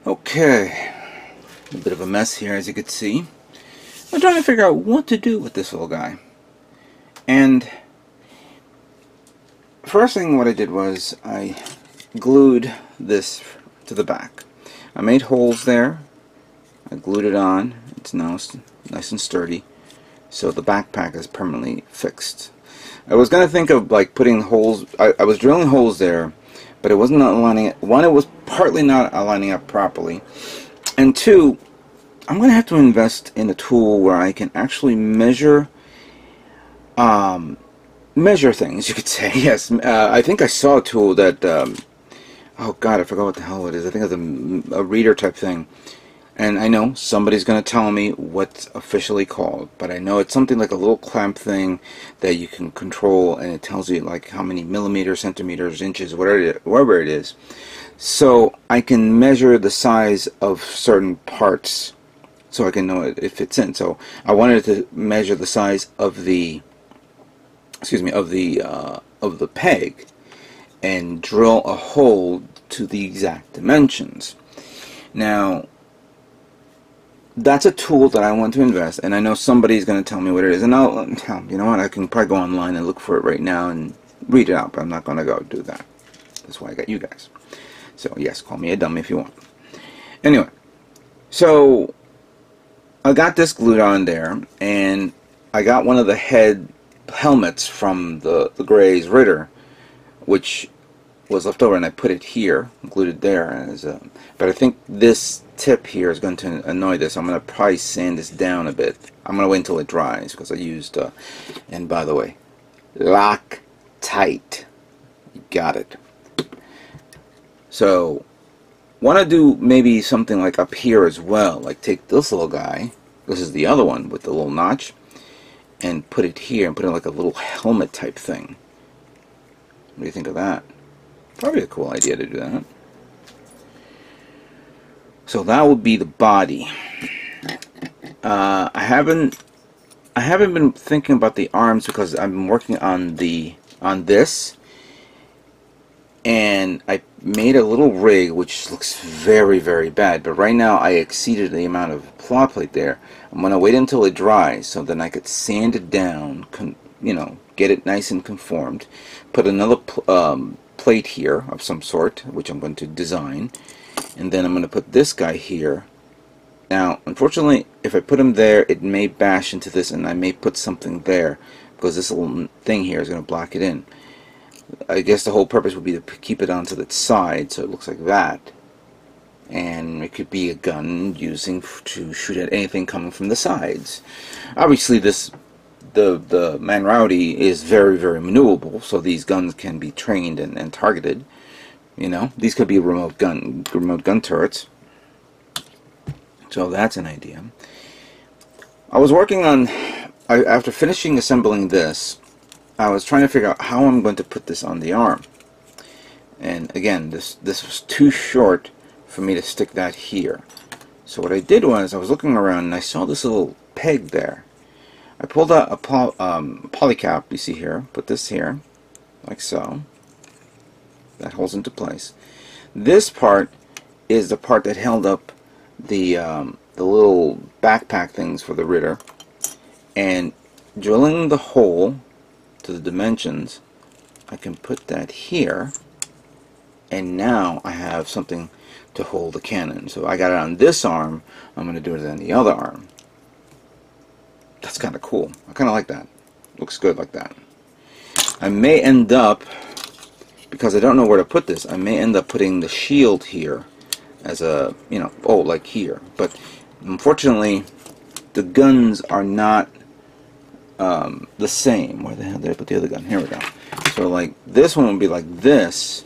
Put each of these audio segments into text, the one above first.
Okay, a bit of a mess here, as you can see. I'm trying to figure out what to do with this little guy. And first thing what I did was I glued this to the back. I made holes there. I glued it on. It's now nice and sturdy. So the backpack is permanently fixed. I was going to think of like putting holes. I was drilling holes there, but it wasn't aligning it. One, it was partly not aligning up properly. And two, I'm going to have to invest in a tool where I can actually measure things, you could say. Yes, I think I saw a tool that, oh god, I forgot what the hell it is. I think it's a reader type thing. And I know somebody's going to tell me what's officially called, but I know it's something like a little clamp thing that you can control, and it tells you like how many millimeters, centimeters, inches, whatever it is. So I can measure the size of certain parts, so I can know if it fits in. So I wanted to measure the size of the, of the peg, and drill a hole to the exact dimensions. Now, that's a tool that I want to invest, and I know somebody's going to tell me what it is, and I'll, you know what, I can probably go online and look for it right now and read it out, but I'm not going to go do that. That's why I got you guys. So yes, call me a dummy if you want. Anyway, so I got this glued on there, and I got one of the helmets from the Graze Ritter, which was left over, and I put it here, glued it there, as but I think this tip here is going to annoy this. I'm going to probably sand this down a bit. I'm going to wait until it dries, because I used, and by the way, Loctite. You got it. So, want to do maybe something like up here as well, like take this little guy, this is the other one with the little notch, and put it here, and put it like a little helmet type thing. What do you think of that? Probably a cool idea to do that. So that would be the body. I haven't been thinking about the arms because I've been working on this, and I made a little rig which looks very, very bad. But right now I exceeded the amount of plot plate there. I'm gonna wait until it dries so then I could sand it down, you know, get it nice and conformed. Put another plate here of some sort, which I'm going to design. And then I'm going to put this guy here. Now, unfortunately, if I put him there, it may bash into this, and I may put something there, because this little thing here is going to block it in. I guess the whole purpose would be to keep it onto the side, so it looks like that. And it could be a gun using to shoot at anything coming from the sides. Obviously, the Man Rowdy is very, very maneuverable, so these guns can be trained and targeted. You know, these could be remote gun turrets. So that's an idea. I was working on, after finishing assembling this, I was trying to figure out how I'm going to put this on the arm. And again, this was too short for me to stick that here. So what I did was, I was looking around and I saw this little peg there. I pulled out a polycap, you see here, put this here, like so. That holds into place. This part is the part that held up the little backpack things for the Ritter, and drilling the hole to the dimensions, I can put that here, and now I have something to hold the cannon. So I got it on this arm, I'm going to do it on the other arm. That's kind of cool. I kind of like that. Looks good like that. I may end up, because I don't know where to put this, I may end up putting the shield here as a, you know, oh, like here. But unfortunately, the guns are not the same. Where the hell did I put the other gun? Here we go. So like this one would be like this,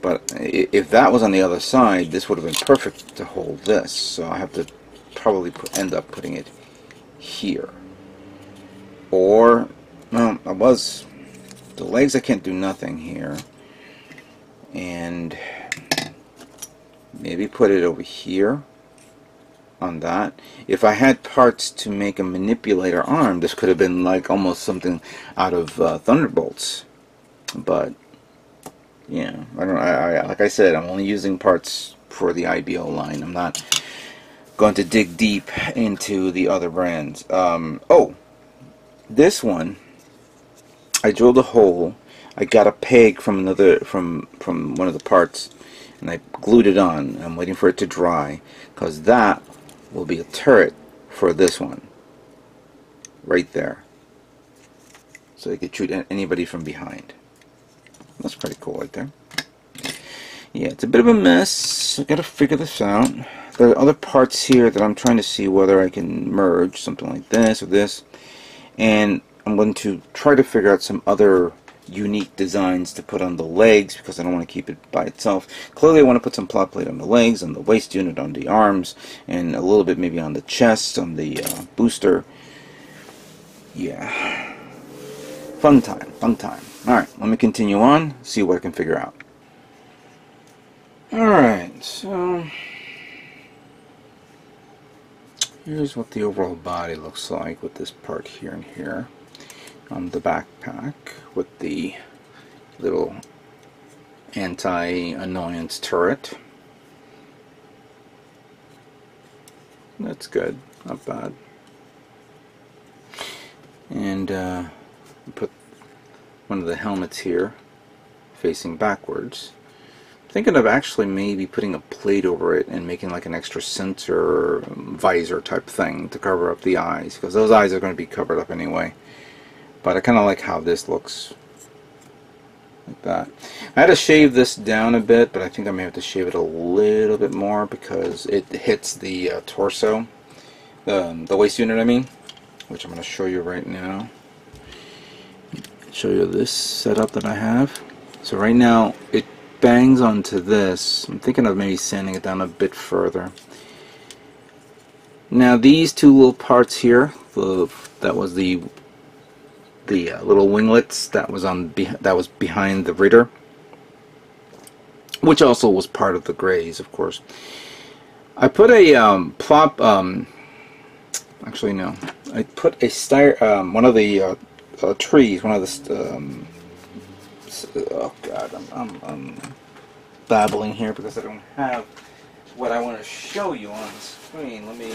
but if that was on the other side, this would have been perfect to hold this. So I have to probably end up putting it here. Or, well, the legs I can't do nothing here. And maybe put it over here on that. If I had parts to make a manipulator arm, this could have been like almost something out of Thunderbolts. But yeah, I don't. Like I said, I'm only using parts for the IBO line. I'm not going to dig deep into the other brands. Oh, this one, I drilled a hole. I got a peg from another from one of the parts, and I glued it on. I'm waiting for it to dry, because that will be a turret for this one right there, so they could shoot anybody from behind. That's pretty cool right there. Yeah, it's a bit of a mess. I gotta figure this out. There are other parts here that I'm trying to see whether I can merge, something like this or this, and I'm going to try to figure out some other unique designs to put on the legs, because I don't want to keep it by itself. Clearly I want to put some plot plate on the legs, on the waist unit, on the arms, and a little bit maybe on the chest, on the booster. Yeah, fun time, fun time. Alright, let me continue on, see what I can figure out. Alright, so here's what the overall body looks like with this part here and here on the backpack, with the little anti-annoyance turret. That's good, not bad. And put one of the helmets here facing backwards. Thinking of actually maybe putting a plate over it and making like an extra sensor visor type thing to cover up the eyes, because those eyes are going to be covered up anyway. But I kind of like how this looks, like that. I had to shave this down a bit, but I think I may have to shave it a little bit more because it hits the torso, the waist unit I mean, which I'm going to show you right now. Show you this setup that I have. So right now it bangs onto this. I'm thinking of maybe sanding it down a bit further. Now these two little parts here, that was the little winglets that was behind the Ritter, which also was part of the Graze, of course. I put a actually no, I put a one of the trees, one of the oh god, I'm babbling here because I don't have what I want to show you on the screen. Let me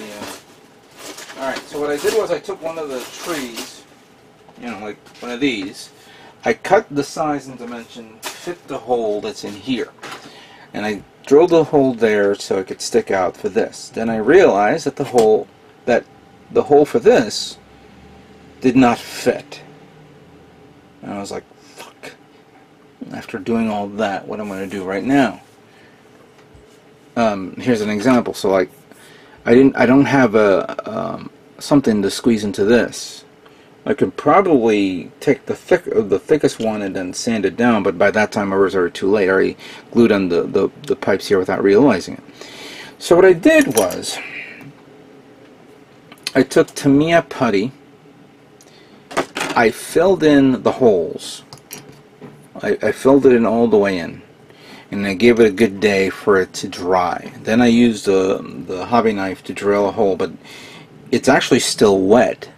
alright, so what I did was I took one of the trees, you know, like one of these. I cut the size and dimension, fit the hole that's in here, and I drilled a hole there so it could stick out for this. Then I realized that the hole for this did not fit, and I was like, fuck. After doing all that, what I'm going to do right now, here's an example. So like I don't have a something to squeeze into this. I could probably take the thickest one and then sand it down, but by that time I was already too late. I already glued on the pipes here without realizing it. So what I did was I took Tamiya putty, I filled in the holes, I filled it in all the way in, and I gave it a good day for it to dry. Then I used the hobby knife to drill a hole, but it's actually still wet.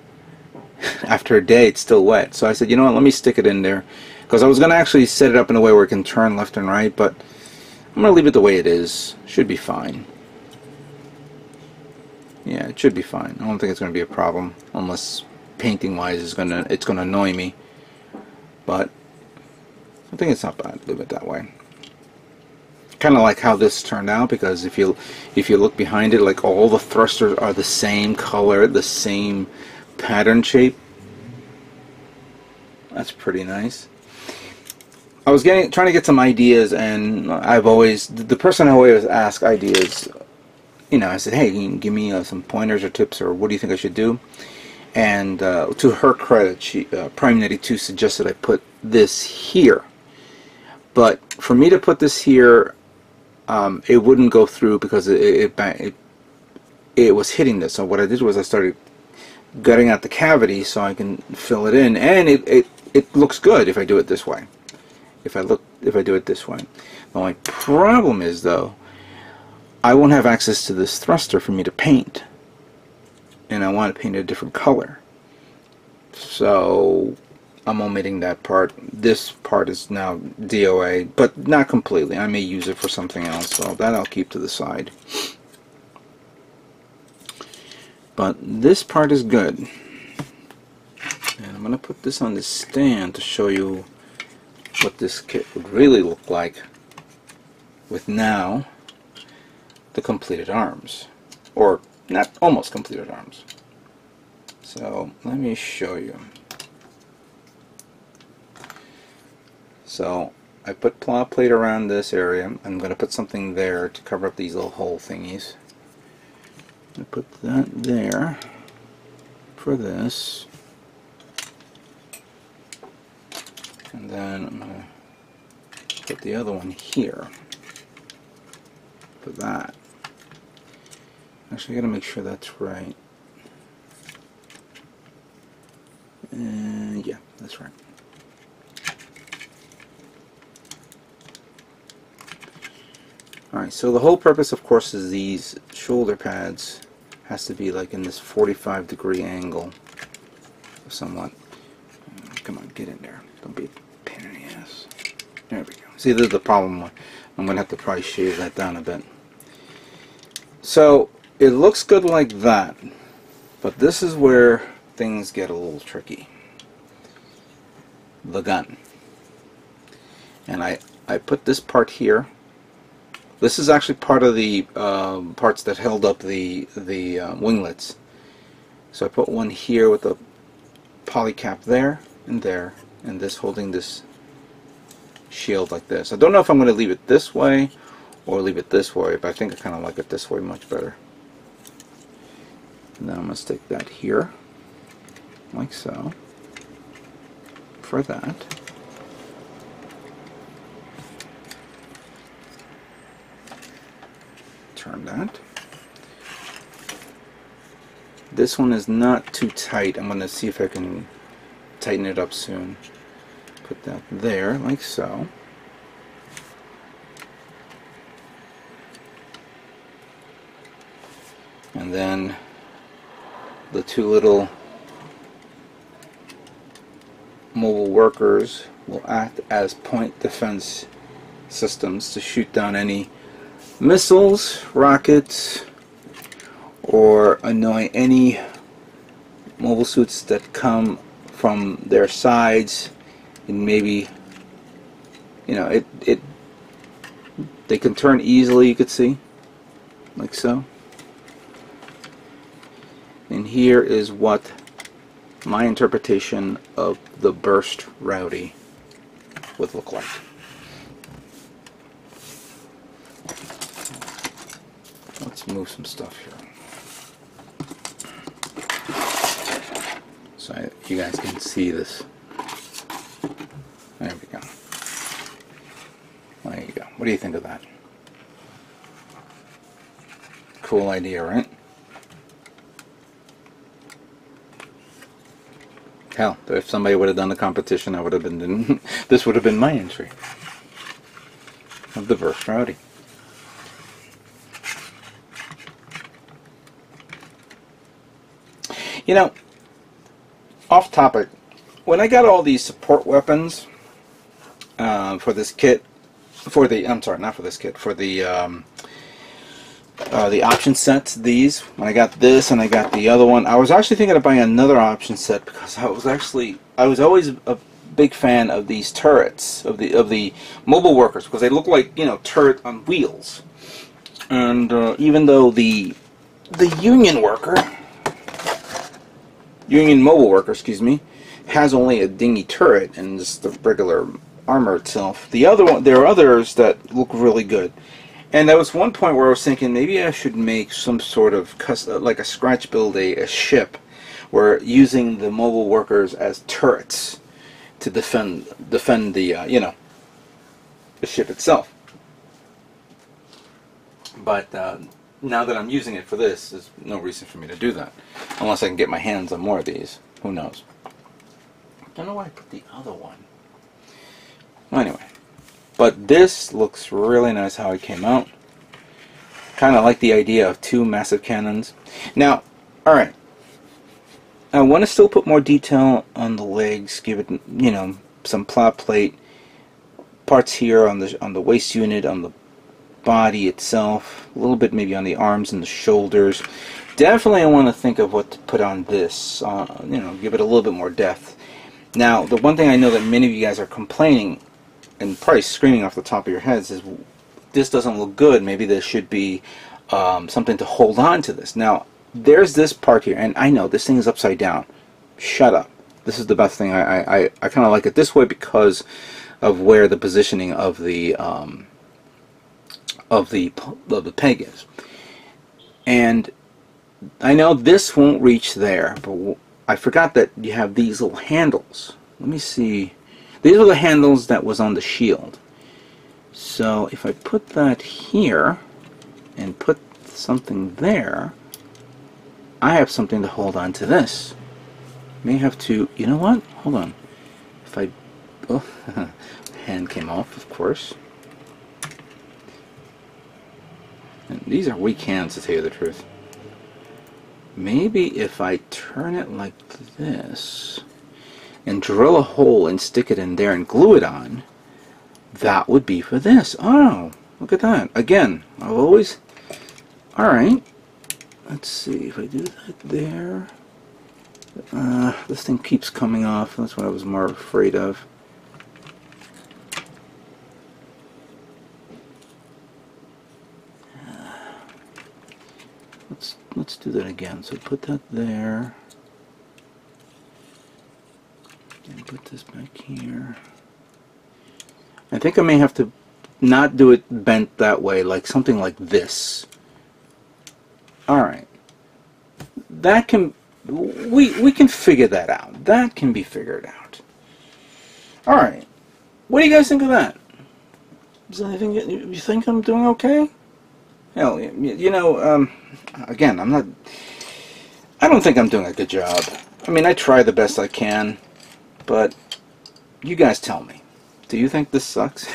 After a day it's still wet, so I said, you know what, let me stick it in there, because I was going to actually set it up in a way where it can turn left and right, but I'm going to leave it the way it is. Should be fine. Yeah, it should be fine. I don't think it's going to be a problem, unless painting wise it's going to annoy me, but I think it's not bad. Leave it that way. Kind of like how this turned out, because if you look behind it, like all the thrusters are the same color, the same pattern shape. That's pretty nice. I was trying to get some ideas, and I've always, the person I always ask ideas, you know, I said, hey, can you give me some pointers or tips, or what do you think I should do? And to her credit, she Prime92 suggested I put this here, but for me to put this here, it wouldn't go through because it was hitting this. So what I did was I started gutting out the cavity so I can fill it in, and it looks good if I do it this way. If I do it this way. The only problem is, though, I won't have access to this thruster for me to paint, and I want to paint a different color. So I'm omitting that part. This part is now DOA, but not completely. I may use it for something else, so that I'll keep to the side. But this part is good. And I'm going to put this on the stand to show you what this kit would really look like with now the completed arms. Or not almost completed arms. So let me show you. So I put plow plate around this area. I'm going to put something there to cover up these little hole thingies. I put that there for this. And then I'm going to put the other one here for that. Actually, I got to make sure that's right. And yeah, that's right. Alright, so the whole purpose, of course, is these shoulder pads has to be like in this 45-degree angle, somewhat. Come on, get in there. Don't be a pain in the ass. There we go. See, this is the problem. I'm going to have to probably shave that down a bit. So, it looks good like that, but this is where things get a little tricky. The gun. And I put this part here. This is actually part of the parts that held up the winglets. So I put one here with a poly cap there, and this holding this shield like this. I don't know if I'm going to leave it this way or leave it this way, but I think I kind of like it this way much better. And then I'm going to stick that here, like so, for that. Turn that. This one is not too tight. I'm going to see if I can tighten it up soon. Put that there, like so. And then the two little mobile workers will act as point defense systems to shoot down any missiles, rockets, or annoy any mobile suits that come from their sides. And maybe, you know, they can turn easily, you could see, like so. And here is what my interpretation of the Burst Rodi would look like. Let's move some stuff here so you guys can see this. There we go. There you go. What do you think of that? Cool idea, right? Hell, if somebody would have done the competition, I would have been. This would have been my entry of the Burst Rodi. You know, off topic, when I got all these support weapons for this kit, for the option sets, these, when I got this and I got the other one, I was actually thinking of buying another option set because I was always a big fan of these turrets, of the mobile workers, because they look like, you know, turret on wheels. And even though the Union mobile worker, excuse me, has only a dingy turret and just the regular armor itself. There are others that look really good. And there was one point where I was thinking maybe I should make some sort of like a scratch build a ship, where using the mobile workers as turrets to defend the you know, the ship itself. But now that I'm using it for this, there's no reason for me to do that. Unless I can get my hands on more of these. Who knows? I don't know why I put the other one. Well, anyway. But this looks really nice how it came out. Kind of like the idea of two massive cannons. Now, alright. I want to still put more detail on the legs, give it, you know, some plot plate parts here on the waist unit, on the body itself, a little bit maybe on the arms and the shoulders. Definitely I want to think of what to put on this, you know, give it a little bit more depth. Now, the one thing I know that many of you guys are complaining and probably screaming off the top of your heads is, this doesn't look good, maybe there should be something to hold on to this. Now, there's this part here, and I know this thing is upside down. Shut up. This is the best thing. I kind of like it this way because of where the positioning of the peg is. And I know this won't reach there, but I forgot that you have these little handles. Let me see. These are the handles that was on the shield. So if I put that here and put something there, I have something to hold on to this. May have to, you know what? Hold on. If I, oh, hand came off, of course. And these are weak hands, to tell you the truth. Maybe if I turn it like this and drill a hole and stick it in there and glue it on, that would be for this. Oh, look at that. Again, I've always... Alright. Let's see if I do that there. This thing keeps coming off. That's what I was more afraid of. Let's do that again. So put that there. And put this back here. I think I may have to not do it bent that way, like something like this. Alright. That can... We can figure that out. That can be figured out. Alright. What do you guys think of that? Is anything... You think I'm doing okay? Hell, you know, again, I don't think I'm doing a good job. I mean, I try the best I can, but you guys tell me. Do you think this sucks?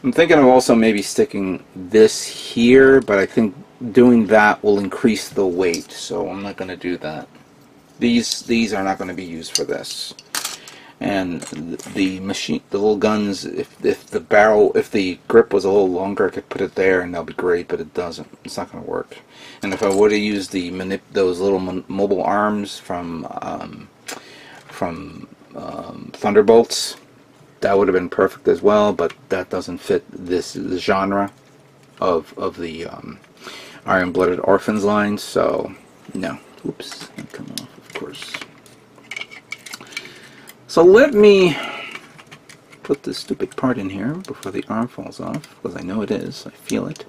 I'm thinking of also maybe sticking this here, but I think doing that will increase the weight, so I'm not going to do that. These are not going to be used for this. And the machine, the little guns, if the grip was a little longer, I could put it there and that'll be great, but it doesn't. It's not going to work. And if I would have used those little mobile arms from Thunderbolts, that would have been perfect as well, but that doesn't fit this genre of the Iron-Blooded Orphans line, so no. Oops, that come off, of course. So let me put this stupid part in here before the arm falls off, because I know it is. I feel it.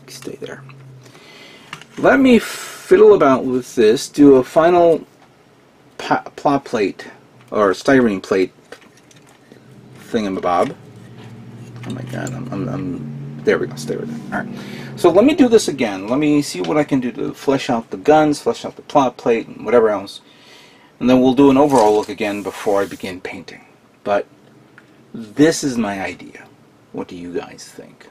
Stay there. Let me fiddle about with this, do a final plot plate, or styrene plate thingamabob. Oh my god, there we go, stay with it. Alright, so let me do this again. Let me see what I can do to flesh out the guns, flesh out the plot plate, and whatever else. And then we'll do an overall look again before I begin painting. But this is my idea. What do you guys think?